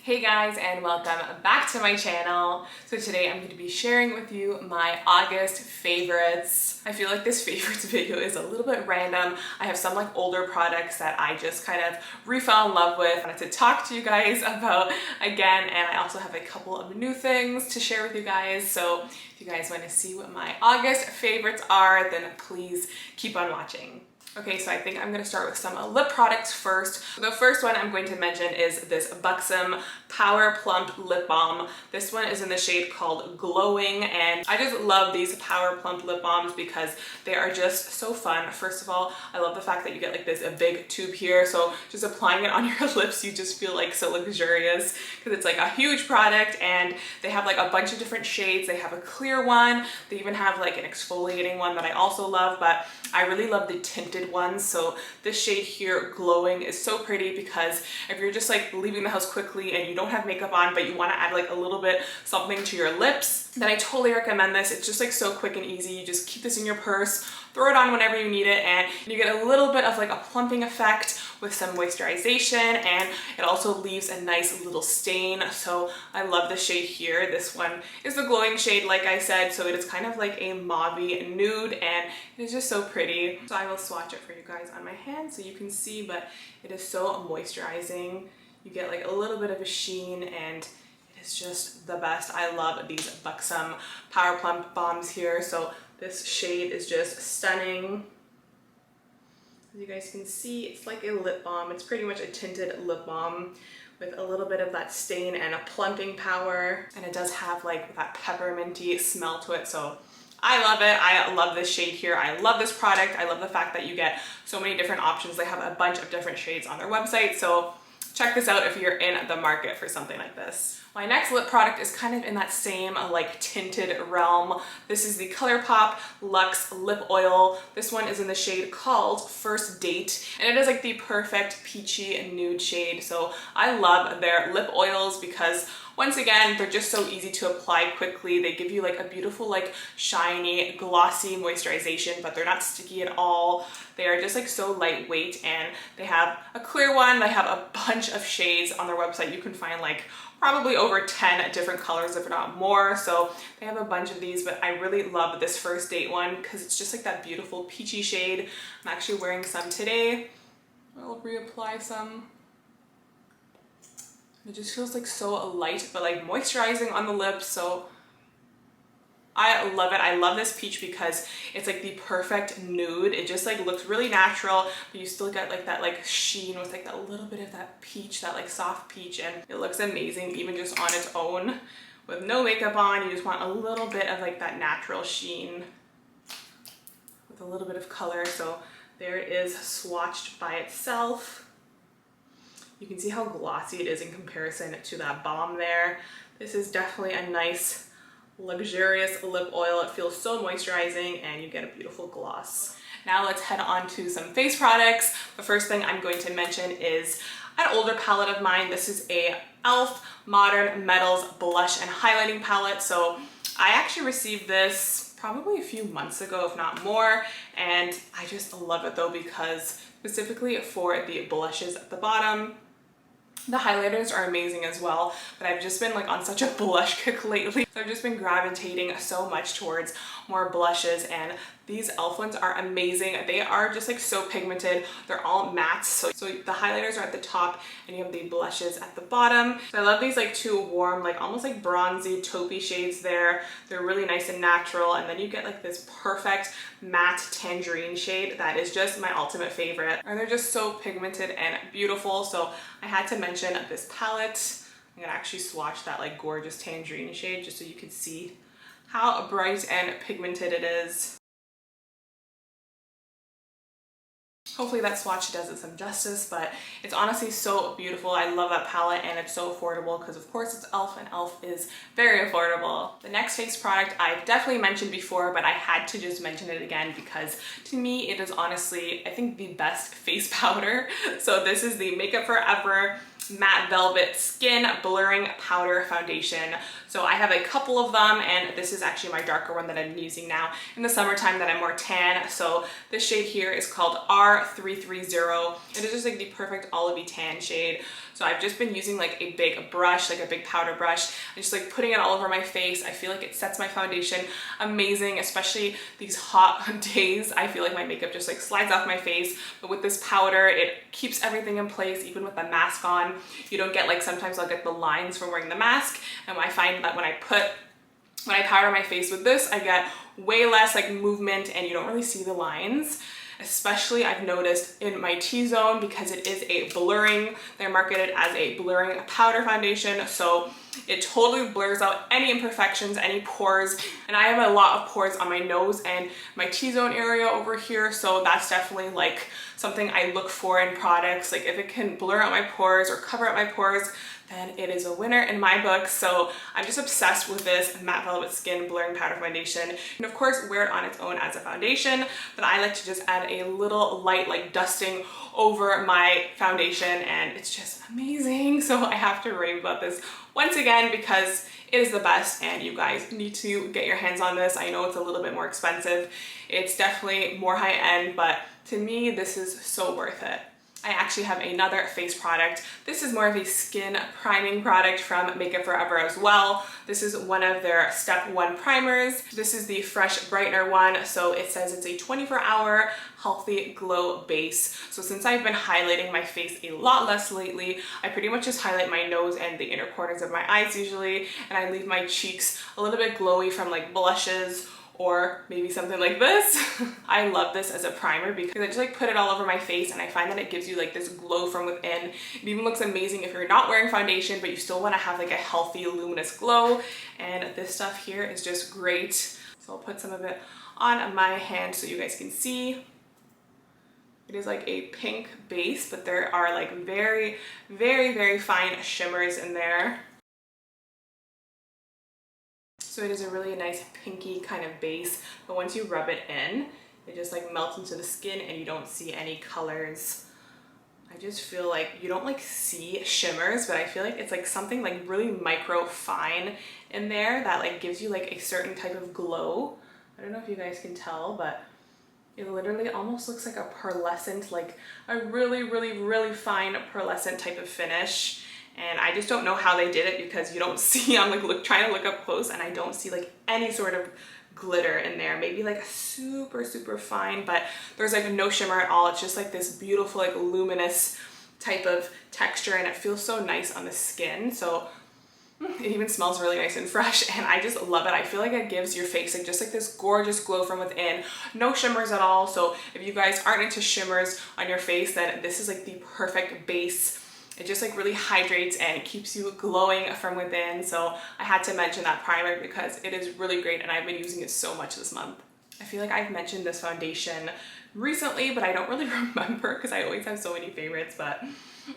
Hey guys, and welcome back to my channel. So today I'm going to be sharing with you my August favorites. I feel like this favorites video is a little bit random. I have some like older products that I just kind of re-fell in love with. I wanted to talk to you guys about again, and I also have a couple of new things to share with you guys. So if you guys want to see what my August favorites are, then please keep on watching. Okay, so I think I'm gonna start with some lip products first. The first one I'm going to mention is this BUXOM Power Plump Lip Balm. This one is in the shade called Glowing, and I just love these Power Plump lip balms because they are just so fun. First of all, I love the fact that you get like this big tube here, so just applying it on your lips, you just feel like so luxurious because it's like a huge product, and they have like a bunch of different shades. They have a clear one, they even have like an exfoliating one that I also love, but I really love the tinted ones. So this shade here, Glowing, is so pretty because if you're just like leaving the house quickly and you don't have makeup on but you want to add like a little bit something to your lips, then I totally recommend this. It's just like so quick and easy. You just keep this in your purse, throw it on whenever you need it, and you get a little bit of like a plumping effect with some moisturization, and it also leaves a nice little stain. So I love the shade here. This one is the Glowing shade, like I said, so it is kind of like a mauvey nude, and it is just so pretty. So I will swatch it for you guys on my hand so you can see, but it is so moisturizing. You get like a little bit of a sheen, and it's just the best. I love these BUXOM Power Plump Balms here. So this shade is just stunning. As you guys can see, it's like a lip balm. It's pretty much a tinted lip balm with a little bit of that stain and a plumping power. And it does have like that pepperminty smell to it. So I love it. I love this shade here. I love this product. I love the fact that you get so many different options. They have a bunch of different shades on their website. So check this out if you're in the market for something like this. My next lip product is kind of in that same like tinted realm. This is the ColourPop Luxe Lip Oil. This one is in the shade called First Date, and it is like the perfect peachy nude shade. So I love their lip oils because once again, they're just so easy to apply quickly. They give you like a beautiful, like shiny, glossy moisturization, but they're not sticky at all. They are just like so lightweight, and they have a clear one. They have a bunch of shades on their website. You can find like probably over 10 different colors, if not more. So they have a bunch of these, but I really love this First Date one because it's just like that beautiful peachy shade. I'm actually wearing some today. I'll reapply some. It just feels like so light, but like moisturizing on the lips. So I love it. I love this peach because it's like the perfect nude. It just like looks really natural, but you still get like that like sheen with like that little bit of that peach, that like soft peach, and it looks amazing even just on its own with no makeup on. You just want a little bit of like that natural sheen with a little bit of color. So there it is swatched by itself. You can see how glossy it is in comparison to that balm there. This is definitely a nice, luxurious lip oil. It feels so moisturizing, and you get a beautiful gloss. Now let's head on to some face products. The first thing I'm going to mention is an older palette of mine. This is a e.l.f. Modern Metals Blush and Highlighting Palette. So I actually received this probably a few months ago, if not more, and I just love it though because specifically for the blushes at the bottom, the highlighters are amazing as well, but I've just been like on such a blush kick lately. So I've just been gravitating so much towards more blushes, and these e.l.f. ones are amazing. They are just like so pigmented. They're all mattes. So the highlighters are at the top and you have the blushes at the bottom. So I love these like two warm, like almost like bronzy taupey shades there. They're really nice and natural. And then you get like this perfect matte tangerine shade that is just my ultimate favorite. And they're just so pigmented and beautiful. So I had to mention this palette. I'm gonna actually swatch that like gorgeous tangerine shade just so you can see how bright and pigmented it is. Hopefully that swatch does it some justice, but it's honestly so beautiful. I love that palette, and it's so affordable because of course it's e.l.f. and e.l.f. is very affordable. The next face product I've definitely mentioned before, but I had to just mention it again because to me it is honestly, I think, the best face powder. So this is the Makeup Forever Matte Velvet Skin Blurring Powder Foundation. So I have a couple of them, and this is actually my darker one that I'm using now in the summertime that I'm more tan. So this shade here is called R330. It is just like the perfect olivey tan shade. So I've just been using like a big brush, like a big powder brush, and just like putting it all over my face. I feel like it sets my foundation amazing, especially these hot days. I feel like my makeup just like slides off my face, but with this powder, it keeps everything in place. Even with the mask on, you don't get like, sometimes I'll get the lines from wearing the mask, and I find that when I powder my face with this, I get way less like movement and you don't really see the lines. Especially I've noticed in my T-zone, because it is a blurring, they're marketed as a blurring powder foundation, so it totally blurs out any imperfections, any pores, and I have a lot of pores on my nose and my T-zone area over here, so that's definitely like something I look for in products. Like if it can blur out my pores or cover up my pores, then it is a winner in my book. So I'm just obsessed with this Matte Velvet Skin Blurring Powder Foundation. And of course, wear it on its own as a foundation, but I like to just add a little light like dusting over my foundation, and it's just amazing. So I have to rave about this once again because it is the best, and you guys need to get your hands on this. I know it's a little bit more expensive. It's definitely more high end, but to me, this is so worth it. I actually have another face product. This is more of a skin priming product from Makeup Forever as well. This is one of their Step 1 primers. This is the Fresh Brightener one. So it says it's a 24-hour healthy glow base. So since I've been highlighting my face a lot less lately, I pretty much just highlight my nose and the inner corners of my eyes usually, and I leave my cheeks a little bit glowy from like blushes or maybe something like this. I love this as a primer because I just like put it all over my face, and I find that it gives you like this glow from within. It even looks amazing if you're not wearing foundation but you still want to have like a healthy luminous glow, and this stuff here is just great. So I'll put some of it on my hand so you guys can see. It is like a pink base, but there are like very, very, very fine shimmers in there. So it is a really nice pinky kind of base, but once you rub it in, it just like melts into the skin and you don't see any colors. I just feel like you don't like see shimmers, but I feel like it's like something like really micro fine in there that like gives you like a certain type of glow. I don't know if you guys can tell, but it literally almost looks like a pearlescent, like a really, really, really fine pearlescent type of finish. And I just don't know how they did it because you don't see, I'm like trying to look up close and I don't see like any sort of glitter in there. Maybe like a super, super fine, but there's like no shimmer at all. It's just like this beautiful, like luminous type of texture, and it feels so nice on the skin. So it even smells really nice and fresh, and I just love it. I feel like it gives your face like just like this gorgeous glow from within. No shimmers at all. So if you guys aren't into shimmers on your face, then this is like the perfect base. It just like really hydrates and keeps you glowing from within. So I had to mention that primer because it is really great and I've been using it so much this month. I feel like I've mentioned this foundation recently, but I don't really remember because I always have so many favorites, but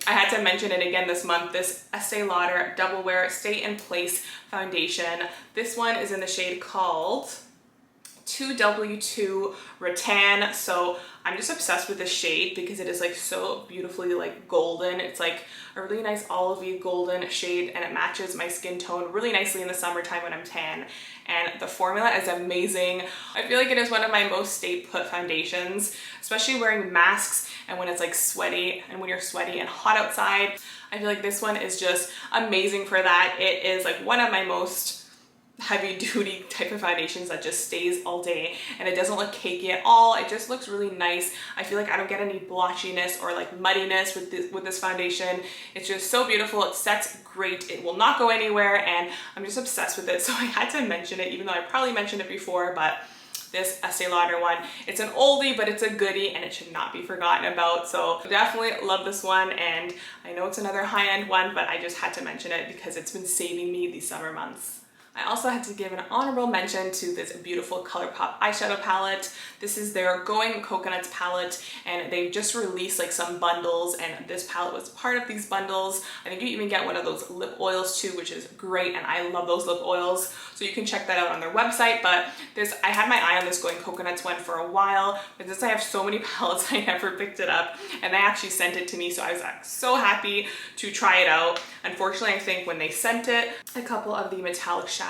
I had to mention it again this month. This Estee Lauder Double Wear Stay in Place foundation. This one is in the shade called 2W2 Rattan. So I'm just obsessed with this shade because it is like so beautifully like golden. It's like a really nice olivey golden shade, and it matches my skin tone really nicely in the summertime when I'm tan. And the formula is amazing. I feel like it is one of my most stay put foundations, especially wearing masks and when it's like sweaty and when you're sweaty and hot outside. I feel like this one is just amazing for that. It is like one of my most heavy duty type of foundations that just stays all day, and it doesn't look cakey at all. It just looks really nice. I feel like I don't get any blotchiness or like muddiness with this foundation. It's just so beautiful. It sets great. It will not go anywhere, and I'm just obsessed with it. So I had to mention it, even though I probably mentioned it before, but this Estee Lauder one, it's an oldie, but it's a goodie and it should not be forgotten about. So definitely love this one, and I know it's another high-end one, but I just had to mention it because it's been saving me these summer months. I also had to give an honorable mention to this beautiful ColourPop eyeshadow palette. This is their Going Coconuts palette, and they've just released like some bundles, and this palette was part of these bundles. I think you even get one of those lip oils too, which is great, and I love those lip oils. So you can check that out on their website. But I had my eye on this Going Coconuts one for a while, but since I have so many palettes, I never picked it up, and they actually sent it to me, so I was so happy to try it out. Unfortunately, I think when they sent it, a couple of the metallic shadows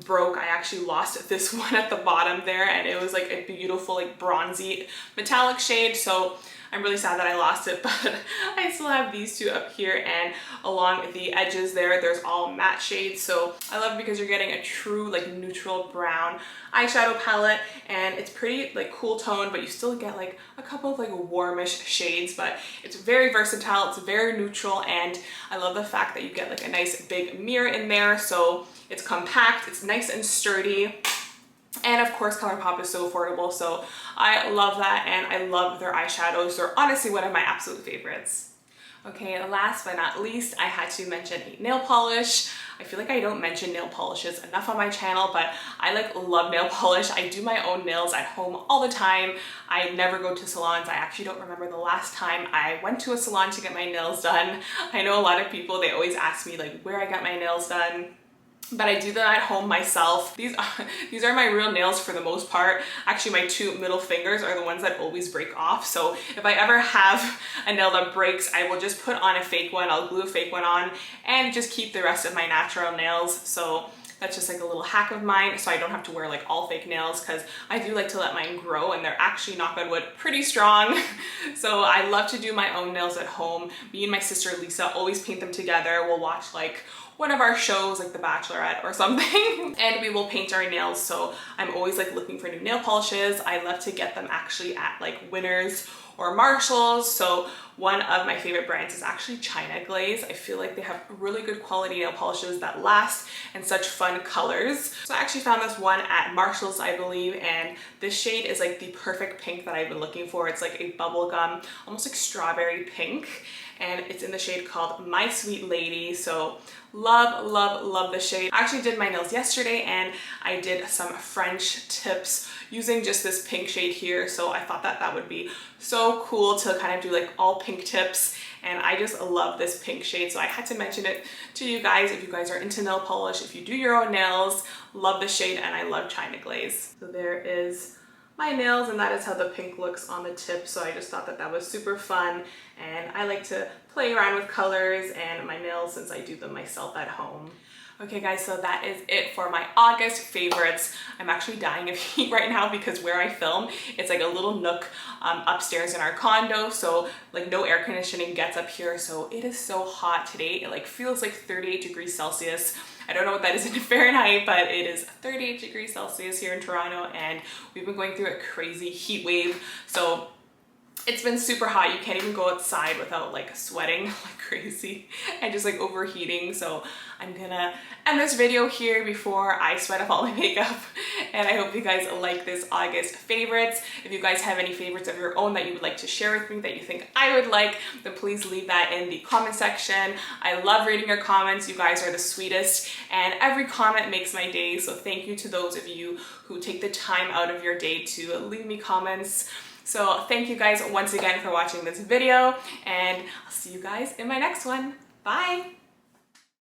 broke. I actually lost this one at the bottom there, and it was like a beautiful like bronzy metallic shade. So I'm really sad that I lost it, but I still have these two up here, and along the edges there's all matte shades. So I love it because you're getting a true like neutral brown eyeshadow palette, and it's pretty like cool tone, but you still get like a couple of like warmish shades, but it's very versatile, it's very neutral, and I love the fact that you get like a nice big mirror in there, so it's compact, it's nice and sturdy. And of course, ColourPop is so affordable, so I love that, and I love their eyeshadows. They're honestly one of my absolute favorites. Okay, last but not least, I had to mention a nail polish. I feel like I don't mention nail polishes enough on my channel, but I like love nail polish. I do my own nails at home all the time. I never go to salons. I actually don't remember the last time I went to a salon to get my nails done. I know a lot of people, they always ask me like where I got my nails done, but I do that at home myself. These are my real nails for the most part. Actually, my two middle fingers are the ones that always break off. So if I ever have a nail that breaks, I will just put on a fake one. I'll glue a fake one on and just keep the rest of my natural nails. So that's just like a little hack of mine, so I don't have to wear like all fake nails, because I do like to let mine grow, and they're actually, knock on wood, pretty strong. So I love to do my own nails at home. Me and my sister Lisa always paint them together. We'll watch like one of our shows like The Bachelorette or something and we will paint our nails. So I'm always like looking for new nail polishes. I love to get them actually at like Winners or Marshalls. So one of my favorite brands is actually China Glaze. I feel like they have really good quality nail polishes that last and such fun colors. So I actually found this one at Marshalls, I believe, and this shade is like the perfect pink that I've been looking for. It's like a bubblegum, almost like strawberry pink, and it's in the shade called My Sweet Lady. So love, love, love the shade. I actually did my nails yesterday, and I did some French tips using just this pink shade here. So I thought that that would be so cool to kind of do like all pink tips, and I just love this pink shade. So I had to mention it to you guys. If you guys are into nail polish, if you do your own nails, love the shade, and I love China Glaze. So there is my nails, and that is how the pink looks on the tip. So I just thought that that was super fun, and I like to play around with colors and my nails since I do them myself at home. Okay guys, so that is it for my August favorites. I'm actually dying of heat right now because where I film, it's like a little nook upstairs in our condo, so like no air conditioning gets up here, so it is so hot today. It like feels like 38 degrees Celsius. I don't know what that is in Fahrenheit, but it is 38 degrees Celsius here in Toronto, and we've been going through a crazy heat wave. So it's been super hot. You can't even go outside without like sweating like crazy and just like overheating. So I'm gonna end this video here before I sweat up all my makeup. And I hope you guys like this August favorites. If you guys have any favorites of your own that you would like to share with me that you think I would like, then please leave that in the comment section. I love reading your comments. You guys are the sweetest, and every comment makes my day. So thank you to those of you who take the time out of your day to leave me comments. So thank you guys once again for watching this video, and I'll see you guys in my next one. Bye!